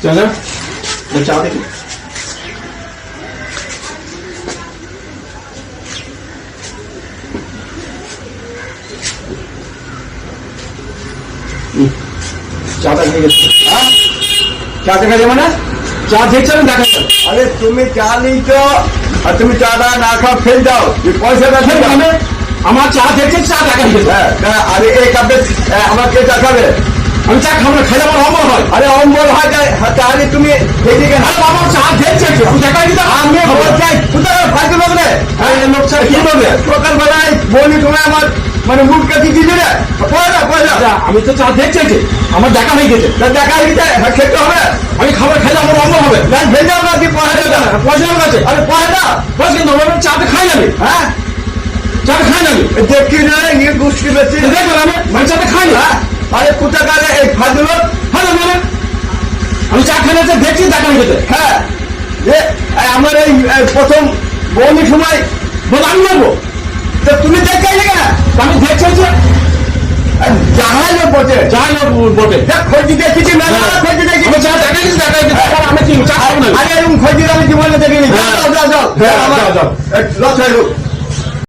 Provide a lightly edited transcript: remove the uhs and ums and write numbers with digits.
চলো চা দেখি। চাটা খেয়ে গেছে। চা দেখা যাবে না? চা দেখছো না দেখা যাবে? আরে তুমি চা নিয়েছো আর তুমি চাটা না খাও ফেল দাও, পয়সাটা ফেল দাও। আমার চা দেখছে, চা দেখা গেছে। হ্যাঁ, আরে এই কাপে আমার কে চা খাবে? আমি চা খাবো না, খাইলে আমার অমল হয়। আরে অম্বল হয় তাহলে তুমি এদিকে আমার চা দেখছে, আমি দেখা দিতে আমি চাই কোথায় ফাইতে পারবে? লোক চা কি বলবে? সকালবেলায় বলি তোমায় আমার মানে মুখ কাটি দিলে রে পয়সা পয়সা। আমি তো চা দেখছি, আমার দেখা হয়ে গেছে। দেখা দিতে খেতে হবে। আমি খাবার খাইলে আমার অমল হবে। ভেজে না কি পয়সা? পয়সা আমার কাছে। আরে পয়সা পয়সা কিন্তু আমার চাটা খাই যাবে। হ্যাঁ চাটা খাই যাবে। দেখি না নিয়ে গুষ্টি বেশি দেখবেন আমি চাটা খাই না। আরে কোথাকার এই ফাজল হ্যালো মানে আমি চা খাই না, দেখছি দেখা হয়ে গেছে। হ্যাঁ যে আমার এই প্রথম বৌনির সময় বল আমি নেবো। তো তুমি দেখতে না আমি দেখছি যাহাই লোক বটে যাই হোক বটে। খোঁজি দেখেছি না খোঁজি দেখি আমি চা দেখা গেছে, দেখা গেছে। আমি কি চা খাবো না? আরে এরকম খোঁজি আমি জীবনে দেখিনি। হ্যাঁ। যাও যাও যাও হ্যাঁ, যাও, যাও। লস হয়ে